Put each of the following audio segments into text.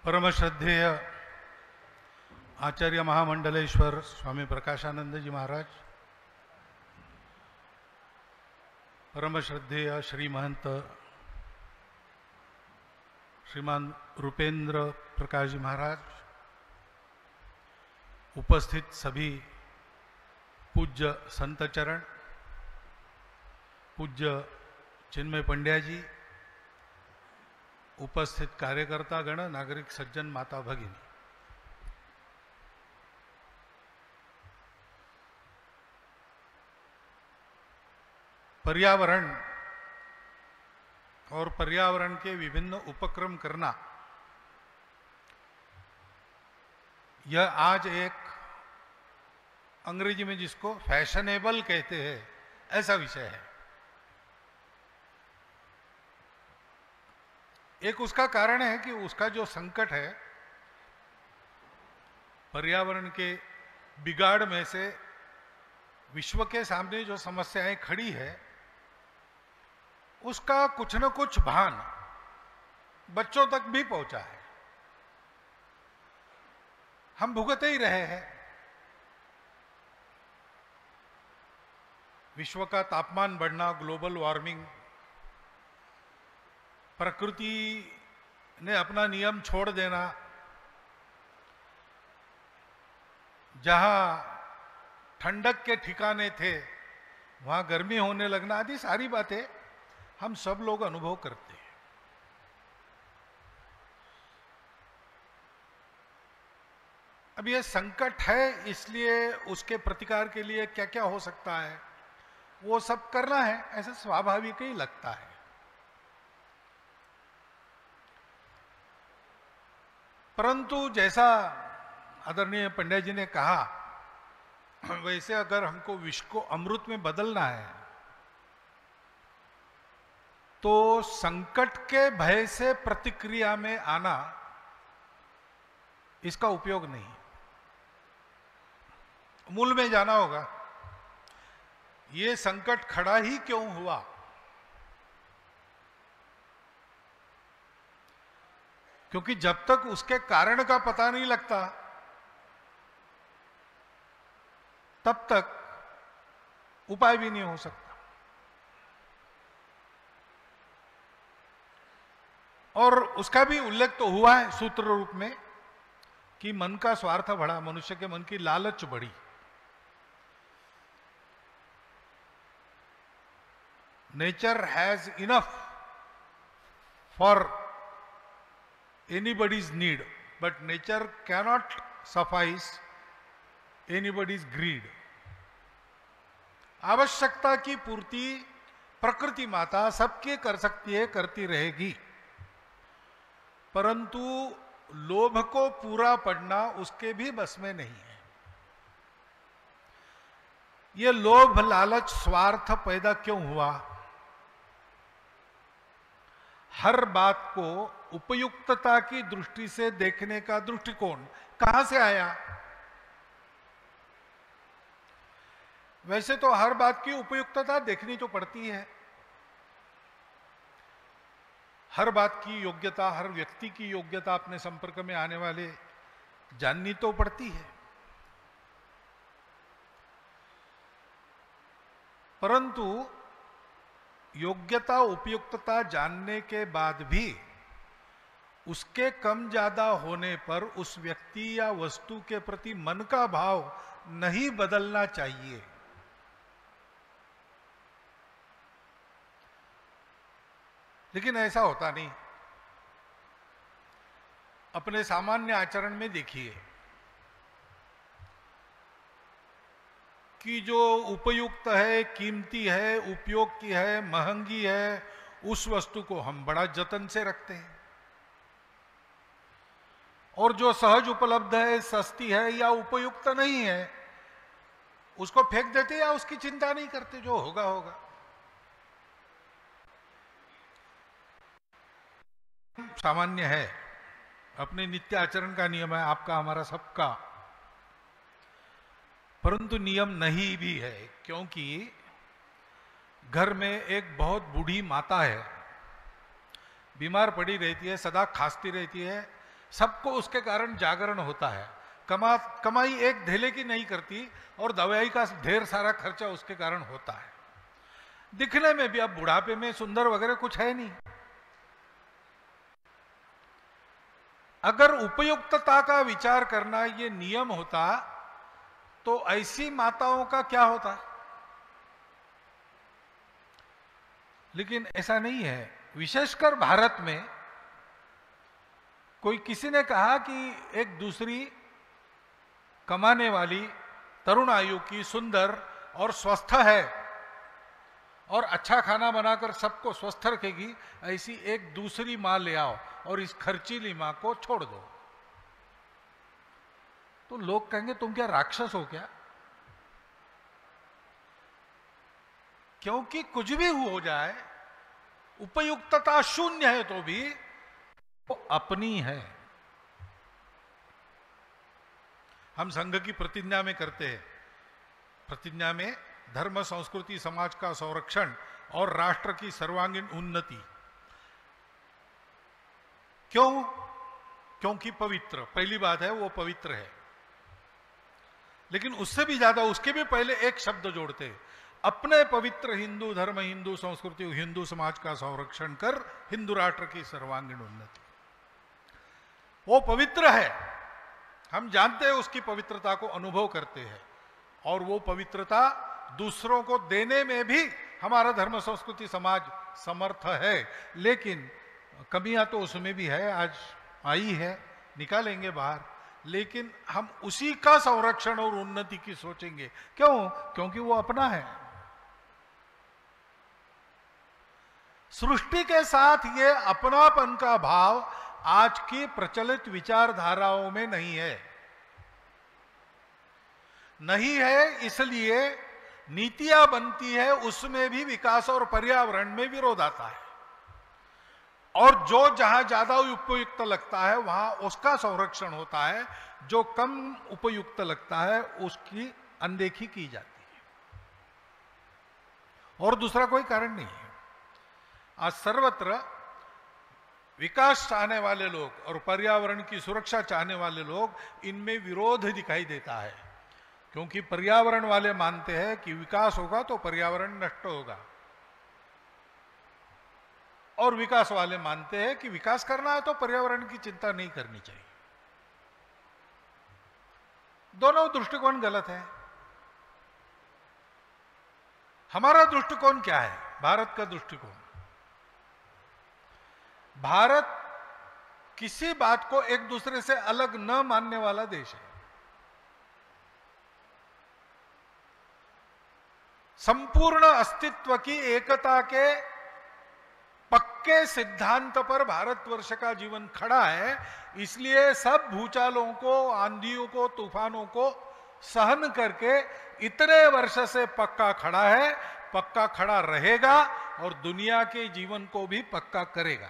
परम श्रद्धेय आचार्य महामंडलेश्वर स्वामी प्रकाशानंद जी महाराज, परम श्रद्धेय श्री महंत श्रीमान रूपेंद्र प्रकाश जी महाराज, उपस्थित सभी पूज्य संत चरण, पूज्य चिन्मय पंड्या जी, उपस्थित कार्यकर्ता गण, नागरिक सज्जन, माता भगिनी, पर्यावरण और पर्यावरण के विभिन्न उपक्रम करना, यह आज एक अंग्रेजी में जिसको फैशनेबल कहते हैं ऐसा विषय है। एक उसका कारण है कि उसका जो संकट है, पर्यावरण के बिगाड़ में से विश्व के सामने जो समस्याएं खड़ी है, उसका कुछ न कुछ भान बच्चों तक भी पहुंचा है। हम भुगते ही रहे हैं। विश्व का तापमान बढ़ना, ग्लोबल वार्मिंग, प्रकृति ने अपना नियम छोड़ देना, जहां ठंडक के ठिकाने थे वहां गर्मी होने लगना, आदि सारी बातें हम सब लोग अनुभव करते हैं। अब यह संकट है, इसलिए उसके प्रतिकार के लिए क्या क्या हो सकता है वो सब करना है, ऐसा स्वाभाविक ही लगता है। परंतु जैसा आदरणीय पंड्या जी ने कहा, वैसे अगर हमको विष को अमृत में बदलना है तो संकट के भय से प्रतिक्रिया में आना इसका उपयोग नहीं। मूल में जाना होगा, ये संकट खड़ा ही क्यों हुआ। क्योंकि जब तक उसके कारण का पता नहीं लगता तब तक उपाय भी नहीं हो सकता। और उसका भी उल्लेख तो हुआ है सूत्र रूप में कि मन का स्वार्थ बढ़ा, मनुष्य के मन की लालच बढ़ी। Nature has enough for anybody's need, but nature cannot suffice anybody's greed. आवश्यकता की पूर्ति प्रकृति माता सबके कर सकती है, करती रहेगी, परंतु लोभ को पूरा पड़ना उसके भी बस में नहीं है। ये लोभ, लालच, स्वार्थ पैदा क्यों हुआ? हर बात को उपयुक्तता की दृष्टि से देखने का दृष्टिकोण कहां से आया? वैसे तो हर बात की उपयुक्तता देखनी तो पड़ती है, हर बात की योग्यता, हर व्यक्ति की योग्यता अपने संपर्क में आने वाले जाननी तो पड़ती है। परंतु योग्यता, उपयुक्तता जानने के बाद भी उसके कम ज्यादा होने पर उस व्यक्ति या वस्तु के प्रति मन का भाव नहीं बदलना चाहिए। लेकिन ऐसा होता नहीं। अपने सामान्य आचरण में देखिए कि जो उपयुक्त है, कीमती है, उपयोग की है, महंगी है, उस वस्तु को हम बड़ा जतन से रखते हैं, और जो सहज उपलब्ध है, सस्ती है या उपयुक्त नहीं है, उसको फेंक देते या उसकी चिंता नहीं करते, जो होगा होगा। सामान्य है, अपने नित्य आचरण का नियम है, आपका, हमारा, सबका। परंतु नियम नहीं भी है, क्योंकि घर में एक बहुत बूढ़ी माता है, बीमार पड़ी रहती है, सदा खांसती रहती है, सबको उसके कारण जागरण होता है। कमाई एक धेले की नहीं करती और दवाई का ढेर सारा खर्चा उसके कारण होता है। दिखने में भी अब बुढ़ापे में सुंदर वगैरह कुछ है नहीं। अगर उपयुक्तता का विचार करना ये नियम होता तो ऐसी माताओं का क्या होता, लेकिन ऐसा नहीं है। विशेषकर भारत में कोई किसी ने कहा कि एक दूसरी कमाने वाली तरुण आयु की सुंदर और स्वस्थ है और अच्छा खाना बनाकर सबको स्वस्थ रखेगी, ऐसी एक दूसरी मां ले आओ और इस खर्चीली मां को छोड़ दो। तो लोग कहेंगे तुम क्या राक्षस हो क्या? क्योंकि कुछ भी हो जाए, उपयुक्तता शून्य है तो भी वो अपनी है। हम संघ की प्रतिज्ञा में करते हैं, प्रतिज्ञा में धर्म संस्कृति समाज का संरक्षण और राष्ट्र की सर्वांगीण उन्नति। क्यों? क्योंकि पवित्र, पहली बात है वो पवित्र है। लेकिन उससे भी ज्यादा, उसके भी पहले एक शब्द जोड़ते हैं, अपने पवित्र हिंदू धर्म, हिंदू संस्कृति, हिंदू समाज का संरक्षण कर हिंदू राष्ट्र की सर्वांगीण उन्नति। वो पवित्र है, हम जानते हैं, उसकी पवित्रता को अनुभव करते हैं और वो पवित्रता दूसरों को देने में भी हमारा धर्म संस्कृति समाज समर्थ है। लेकिन कमियां तो उसमें भी है, आज आई है, निकालेंगे बाहर, लेकिन हम उसी का संरक्षण और उन्नति की सोचेंगे। क्यों? क्योंकि वो अपना है। सृष्टि के साथ ये अपनापन का भाव आज की प्रचलित विचारधाराओं में नहीं है। नहीं है, इसलिए नीतियां बनती है, उसमें भी विकास और पर्यावरण में विरोध आता है और जो जहां ज्यादा उपयुक्त लगता है वहां उसका संरक्षण होता है, जो कम उपयुक्त लगता है उसकी अनदेखी की जाती है और दूसरा कोई कारण नहीं है। आज सर्वत्र विकास चाहने वाले लोग और पर्यावरण की सुरक्षा चाहने वाले लोग, इनमें विरोध दिखाई देता है, क्योंकि पर्यावरण वाले मानते हैं कि विकास होगा तो पर्यावरण नष्ट होगा और विकास वाले मानते हैं कि विकास करना है तो पर्यावरण की चिंता नहीं करनी चाहिए। दोनों दृष्टिकोण गलत है। हमारा दृष्टिकोण क्या है? भारत का दृष्टिकोण, भारत किसी बात को एक दूसरे से अलग न मानने वाला देश है। संपूर्ण अस्तित्व की एकता के पक्के सिद्धांत पर भारतवर्ष का जीवन खड़ा है। इसलिए सब भूचालों को, आंधियों को, तूफानों को सहन करके इतने वर्ष से पक्का खड़ा है, पक्का खड़ा रहेगा और दुनिया के जीवन को भी पक्का करेगा।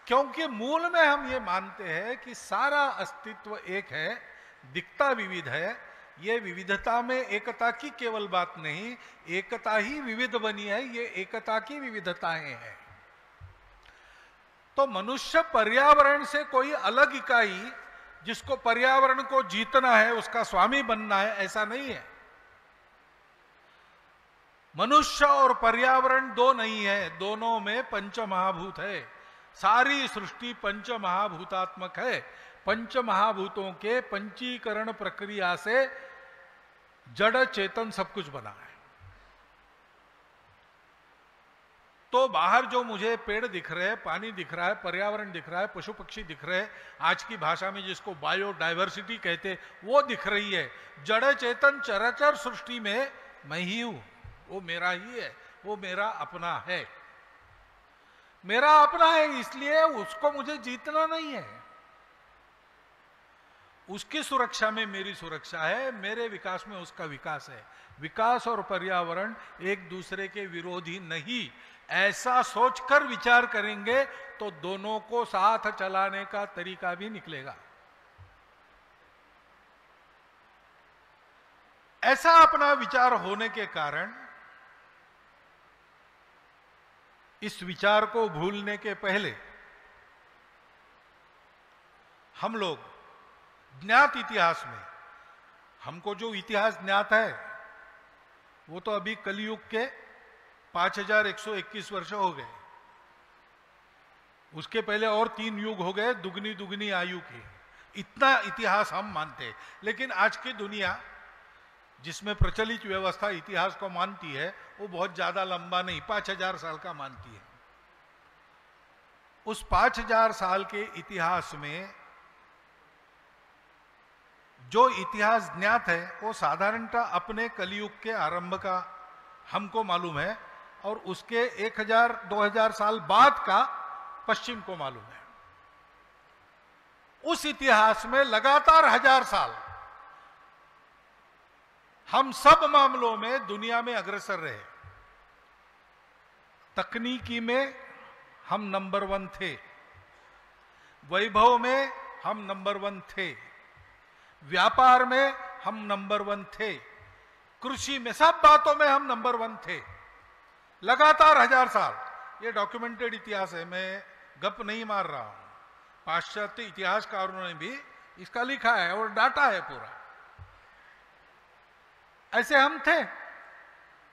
क्योंकि मूल में हम ये मानते हैं कि सारा अस्तित्व एक है, दिखता विविध है। ये विविधता में एकता की केवल बात नहीं, एकता ही विविध बनी है, ये एकता की विविधताएं हैं। तो मनुष्य पर्यावरण से कोई अलग इकाई जिसको पर्यावरण को जीतना है, उसका स्वामी बनना है, ऐसा नहीं है। मनुष्य और पर्यावरण दो नहीं है, दोनों में पंच महाभूत है। सारी सृष्टि पंच महाभूतात्मक है। पंच महाभूतों के पंचीकरण प्रक्रिया से जड़ चेतन सब कुछ बना है। तो बाहर जो मुझे पेड़ दिख रहे हैं, पानी दिख रहा है, पर्यावरण दिख रहा है, पशु पक्षी दिख रहे हैं, आज की भाषा में जिसको बायोडायवर्सिटी कहते, वो दिख रही है। जड़ चेतन चराचर सृष्टि में मैं ही हूं, वो मेरा ही है, वो मेरा अपना है। मेरा अपना है, इसलिए उसको मुझे जीतना नहीं है। उसकी सुरक्षा में मेरी सुरक्षा है, मेरे विकास में उसका विकास है। विकास और पर्यावरण एक दूसरे के विरोधी नहीं। ऐसा सोचकर विचार करेंगे तो दोनों को साथ चलाने का तरीका भी निकलेगा। ऐसा अपना विचार होने के कारण इस विचार को भूलने के पहले हम लोग ज्ञात इतिहास में, हमको जो इतिहास ज्ञात है वो तो अभी कलयुग के 5121 वर्ष हो गए। उसके पहले और 3 युग हो गए दुगनी दुगनी आयु के। इतना इतिहास हम मानते हैं। लेकिन आज की दुनिया जिसमें प्रचलित व्यवस्था इतिहास को मानती है वो बहुत ज्यादा लंबा नहीं, 5000 साल का मानती है। उस 5000 साल के इतिहास में जो इतिहास ज्ञात है वो साधारणतः अपने कलयुग के आरंभ का हमको मालूम है, और उसके 1000-2000 साल बाद का पश्चिम को मालूम है। उस इतिहास में लगातार 1000 साल हम सब मामलों में दुनिया में अग्रसर रहे। तकनीकी में हम नंबर 1 थे, वैभव में हम नंबर 1 थे, व्यापार में हम नंबर 1 थे, कृषि में, सब बातों में हम नंबर 1 थे लगातार 1000 साल। ये डॉक्यूमेंटेड इतिहास है, मैं गप नहीं मार रहा हूं। पाश्चात्य इतिहासकारों ने भी इसका लिखा है और डाटा है पूरा। ऐसे हम थे,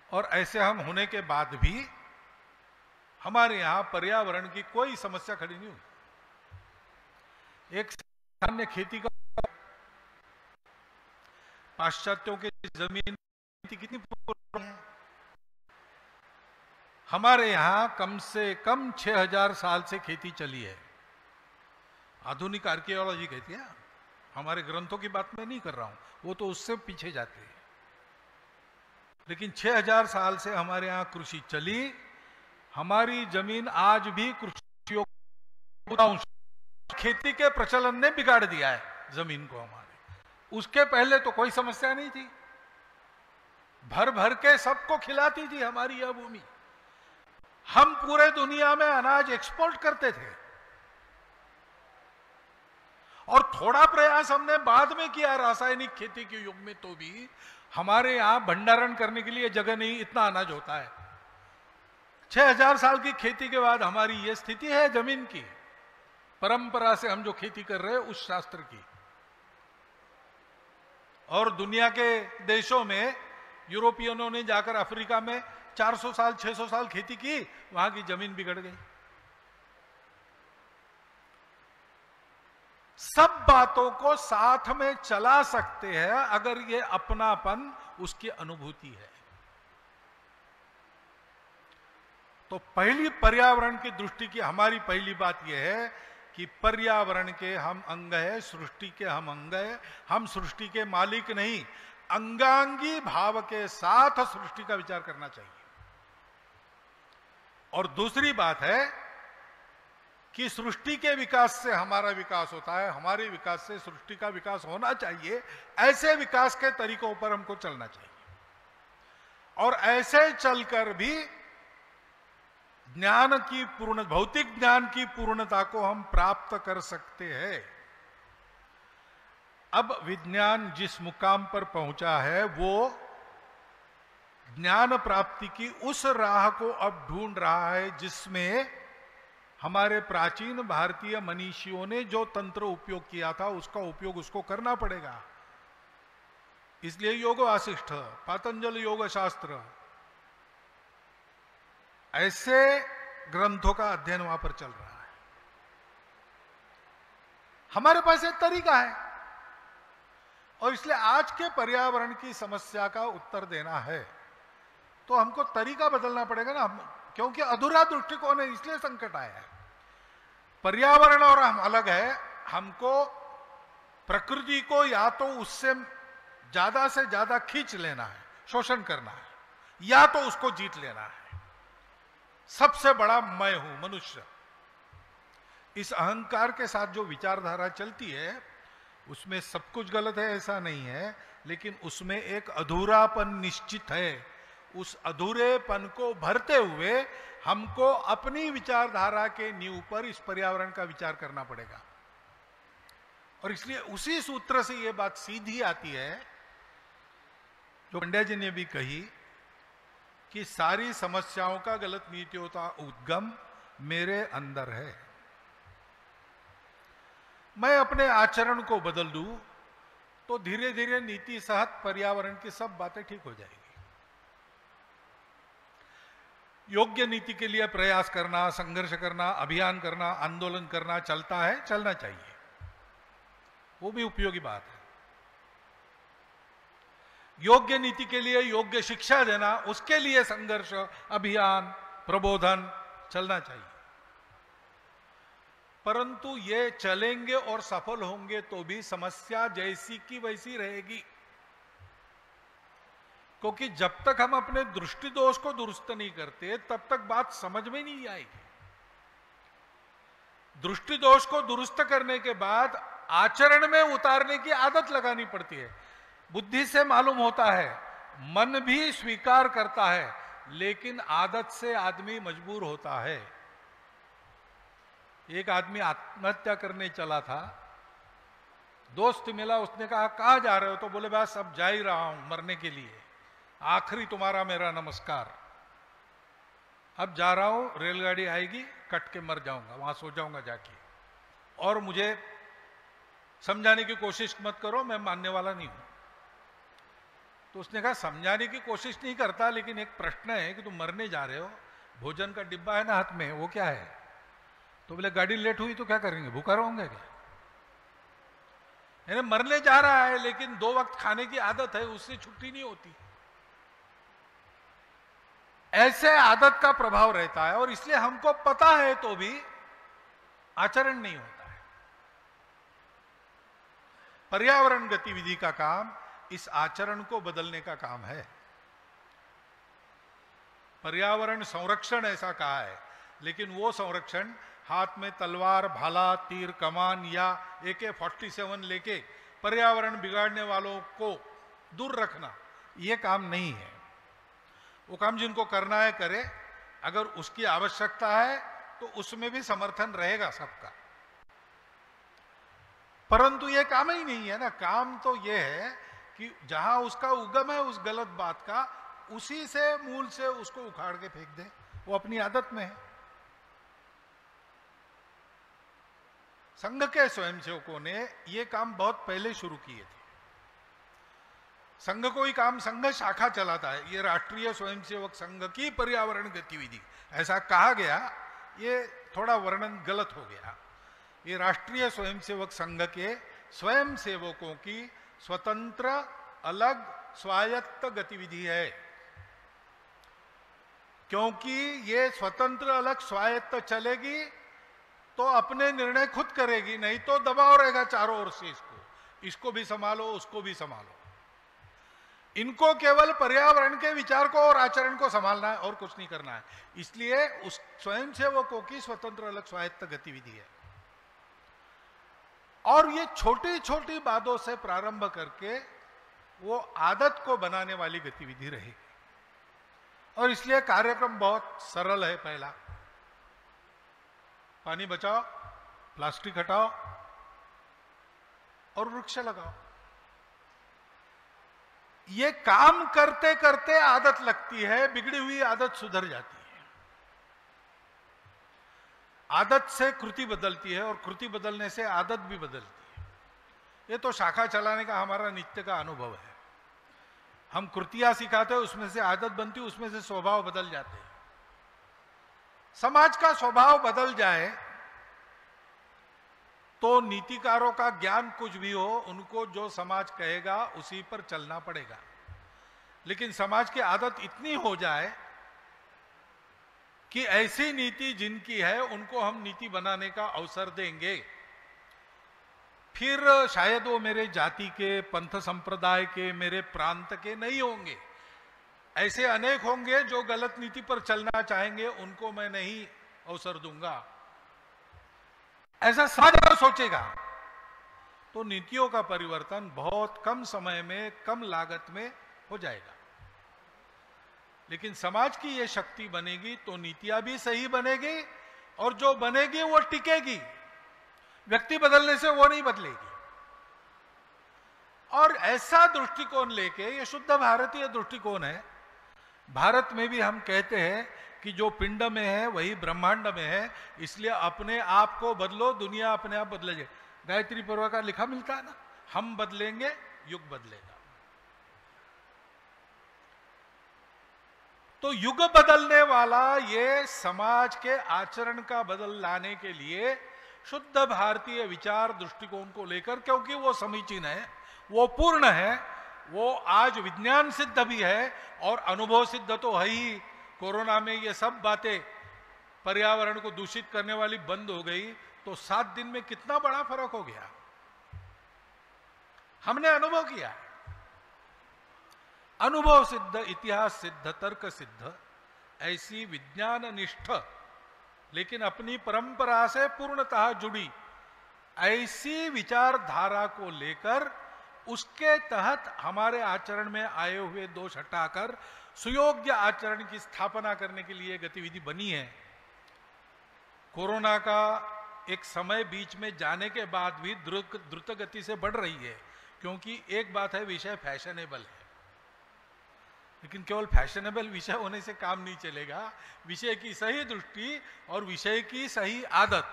और ऐसे हम होने के बाद भी हमारे यहां पर्यावरण की कोई समस्या खड़ी नहीं हुई। एक सामान्य खेती का, पाश्चात्यों के जमीन कितनी पुरानी है, हमारे यहां कम से कम 6000 साल से खेती चली है। आधुनिक आर्कियोलॉजी कहती है, हमारे ग्रंथों की बात मैं नहीं कर रहा हूं, वो तो उससे पीछे जाते हैं। लेकिन 6000 साल से हमारे यहां कृषि चली। हमारी जमीन आज भी कृषि, खेती के प्रचलन ने बिगाड़ दिया है जमीन को हमारे। उसके पहले तो कोई समस्या नहीं थी, भर भर के सबको खिलाती थी हमारी यह भूमि। हम पूरे दुनिया में अनाज एक्सपोर्ट करते थे, और थोड़ा प्रयास हमने बाद में किया रासायनिक खेती के युग में, तो भी हमारे यहां भंडारण करने के लिए जगह नहीं, इतना अनाज होता है। 6000 साल की खेती के बाद हमारी यह स्थिति है जमीन की, परंपरा से हम जो खेती कर रहे हैं उस शास्त्र की। और दुनिया के देशों में यूरोपियनों ने जाकर अफ्रीका में 400 साल 600 साल खेती की, वहां की जमीन बिगड़ गई। सब बातों को साथ में चला सकते हैं अगर ये अपनापन उसकी अनुभूति है। तो पहली पर्यावरण की दृष्टि की हमारी पहली बात यह है कि पर्यावरण के हम अंग है, सृष्टि के हम अंग है। हम सृष्टि के मालिक नहीं, अंगांगी भाव के साथ सृष्टि का विचार करना चाहिए। और दूसरी बात है कि सृष्टि के विकास से हमारा विकास होता है, हमारे विकास से सृष्टि का विकास होना चाहिए। ऐसे विकास के तरीकों पर हमको चलना चाहिए, और ऐसे चलकर भी ज्ञान की पूर्ण, भौतिक ज्ञान की पूर्णता को हम प्राप्त कर सकते हैं। अब विज्ञान जिस मुकाम पर पहुंचा है वो ज्ञान प्राप्ति की उस राह को अब ढूंढ रहा है जिसमें हमारे प्राचीन भारतीय मनीषियों ने जो तंत्र उपयोग किया था उसका उपयोग उसको करना पड़ेगा। इसलिए योग वासिष्ठ, पातंजल योग शास्त्र, ऐसे ग्रंथों का अध्ययन वहां पर चल रहा है। हमारे पास एक तरीका है, और इसलिए आज के पर्यावरण की समस्या का उत्तर देना है तो हमको तरीका बदलना पड़ेगा ना, क्योंकि अधूरा दृष्टिकोण है, इसलिए संकट आया है। पर्यावरण और हम अलग है। हमको प्रकृति को या तो उससे ज्यादा से ज्यादा खींच लेना है, शोषण करना है, या तो उसको जीत लेना है। सबसे बड़ा मैं हूं मनुष्य, इस अहंकार के साथ जो विचारधारा चलती है उसमें सब कुछ गलत है ऐसा नहीं है, लेकिन उसमें एक अधूरापन निश्चित है। उस अधूरेपन को भरते हुए हमको अपनी विचारधारा के नींव पर इस पर्यावरण का विचार करना पड़ेगा। और इसलिए उसी सूत्र से यह बात सीधी आती है जो पंड्या जी ने भी कही कि सारी समस्याओं का गलत नीतियों का उद्गम मेरे अंदर है। मैं अपने आचरण को बदल दूं तो धीरे धीरे नीति सहत पर्यावरण की सब बातें ठीक हो जाएगी। योग्य नीति के लिए प्रयास करना, संघर्ष करना, अभियान करना, आंदोलन करना चलता है, चलना चाहिए, वो भी उपयोगी बात है। योग्य नीति के लिए योग्य शिक्षा देना, उसके लिए संघर्ष, अभियान, प्रबोधन चलना चाहिए। परंतु ये चलेंगे और सफल होंगे तो भी समस्या जैसी की वैसी रहेगी, क्योंकि जब तक हम अपने दृष्टि दोष को दुरुस्त नहीं करते तब तक बात समझ में नहीं आएगी। दृष्टि दोष को दुरुस्त करने के बाद आचरण में उतारने की आदत लगानी पड़ती है। बुद्धि से मालूम होता है, मन भी स्वीकार करता है, लेकिन आदत से आदमी मजबूर होता है। एक आदमी आत्महत्या करने चला था, दोस्त मिला, उसने कहा कहां जा रहे हो? तो बोले बस अब जा ही रहा हूं मरने के लिए, आखिरी तुम्हारा मेरा नमस्कार, अब जा रहा हूं, रेलगाड़ी आएगी, कट के मर जाऊंगा, वहां सो जाऊंगा जाके, और मुझे समझाने की कोशिश मत करो, मैं मानने वाला नहीं हूं। तो उसने कहा समझाने की कोशिश नहीं करता, लेकिन एक प्रश्न है कि तुम मरने जा रहे हो, भोजन का डिब्बा है ना हाथ में, वो क्या है? तो बोले गाड़ी लेट हुई तो क्या करेंगे, भूखा रहोगे क्या? यानी मरने जा रहा है लेकिन 2 वक्त खाने की आदत है, उससे छुट्टी नहीं होती। ऐसे आदत का प्रभाव रहता है, और इसलिए हमको पता है तो भी आचरण नहीं होता है। पर्यावरण गतिविधि का काम इस आचरण को बदलने का काम है। पर्यावरण संरक्षण ऐसा कहा है, लेकिन वो संरक्षण हाथ में तलवार, भाला, तीर, कमान या AK-47 लेके पर्यावरण बिगाड़ने वालों को दूर रखना, ये काम नहीं है। वो काम जिनको करना है करे, अगर उसकी आवश्यकता है तो उसमें भी समर्थन रहेगा सबका, परंतु ये काम ही नहीं है ना। काम तो ये है कि जहां उसका उगम है उस गलत बात का, उसी से मूल से उसको उखाड़ के फेंक दे, वो अपनी आदत में है। संघ के स्वयंसेवकों ने ये काम बहुत पहले शुरू किए थे। संघ कोई काम संघ शाखा चलाता है, ये राष्ट्रीय स्वयंसेवक संघ की पर्यावरण गतिविधि ऐसा कहा गया, ये थोड़ा वर्णन गलत हो गया। ये राष्ट्रीय स्वयंसेवक संघ के स्वयंसेवकों की स्वतंत्र अलग स्वायत्त गतिविधि है, क्योंकि ये स्वतंत्र अलग स्वायत्त चलेगी तो अपने निर्णय खुद करेगी, नहीं तो दबाव रहेगा चारों ओर से, इसको भी संभालो, उसको भी संभालो। इनको केवल पर्यावरण के विचार को और आचरण को संभालना है और कुछ नहीं करना है। इसलिए उस स्वयंसेवकों की स्वतंत्र अलग स्वायत्त गतिविधि है, और ये छोटी छोटी बातों से प्रारंभ करके वो आदत को बनाने वाली गतिविधि रहेगी। और इसलिए कार्यक्रम बहुत सरल है। पहला, पानी बचाओ, प्लास्टिक हटाओ और वृक्ष लगाओ। ये काम करते करते आदत लगती है, बिगड़ी हुई आदत सुधर जाती है। आदत से कृति बदलती है और कृति बदलने से आदत भी बदलती है। ये तो शाखा चलाने का हमारा नित्य का अनुभव है। हम कृतियां सिखाते हैं, उसमें से आदत बनती है, उसमें से स्वभाव बदल जाते हैं। समाज का स्वभाव बदल जाए तो नीतिकारों का ज्ञान कुछ भी हो, उनको जो समाज कहेगा उसी पर चलना पड़ेगा। लेकिन समाज की आदत इतनी हो जाए कि ऐसी नीति जिनकी है उनको हम नीति बनाने का अवसर देंगे, फिर शायद वो मेरे जाति के, पंथ संप्रदाय के, मेरे प्रांत के नहीं होंगे। ऐसे अनेक होंगे जो गलत नीति पर चलना चाहेंगे, उनको मैं नहीं अवसर दूंगा। ऐसा समाज अगर सोचेगा तो नीतियों का परिवर्तन बहुत कम समय में, कम लागत में हो जाएगा। लेकिन समाज की यह शक्ति बनेगी तो नीतियां भी सही बनेगी, और जो बनेगी वो टिकेगी। व्यक्ति बदलने से वो नहीं बदलेगी। और ऐसा दृष्टिकोण लेके, ये शुद्ध भारतीय दृष्टिकोण है। भारत में भी हम कहते हैं कि जो पिंड में है वही ब्रह्मांड में है, इसलिए अपने आप को बदलो, दुनिया अपने आप बदल जाए। गायत्री पर्व का लिखा मिलता है ना, हम बदलेंगे युग बदलेगा। तो युग बदलने वाला ये समाज के आचरण का बदल लाने के लिए शुद्ध भारतीय विचार दृष्टिकोण को लेकर, क्योंकि वो समीचीन है, वो पूर्ण है, वो आज विज्ञान सिद्ध भी है और अनुभव सिद्ध तो है ही। कोरोना में ये सब बातें पर्यावरण को दूषित करने वाली बंद हो गई तो 7 दिन में कितना बड़ा फर्क हो गया, हमने अनुभव किया। अनुभव सिद्ध, इतिहास सिद्ध, तर्क सिद्ध, ऐसी विज्ञान निष्ठ लेकिन अपनी परंपरा से पूर्णतः जुड़ी ऐसी विचारधारा को लेकर उसके तहत हमारे आचरण में आए हुए दोष हटाकर सुयोग्य आचरण की स्थापना करने के लिए गतिविधि बनी है। कोरोना का एक समय बीच में जाने के बाद भी द्रुत गति से बढ़ रही है, क्योंकि एक बात है, विषय फैशनेबल है, लेकिन केवल फैशनेबल विषय होने से काम नहीं चलेगा। विषय की सही दृष्टि और विषय की सही आदत,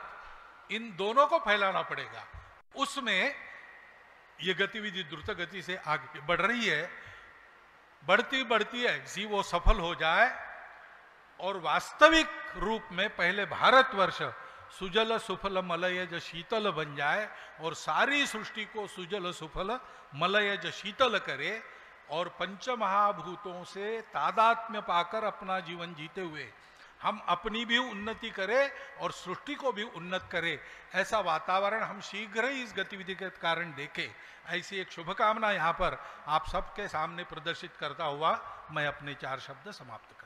इन दोनों को फैलाना पड़ेगा। उसमें ये गतिविधि द्रुत गति से आगे बढ़ रही है। बढ़ती बढ़ती ऐसी वो सफल हो जाए और वास्तविक रूप में पहले भारतवर्ष सुजल सुफल मलयज शीतल बन जाए और सारी सृष्टि को सुजल सुफल मलयज शीतल करे और पंचमहाभूतों से तादात्म्य पाकर अपना जीवन जीते हुए हम अपनी भी उन्नति करें और सृष्टि को भी उन्नत करें, ऐसा वातावरण हम शीघ्र ही इस गतिविधि के कारण देखें। ऐसी एक शुभकामना यहाँ पर आप सबके सामने प्रदर्शित करता हुआ मैं अपने 4 शब्द समाप्त कर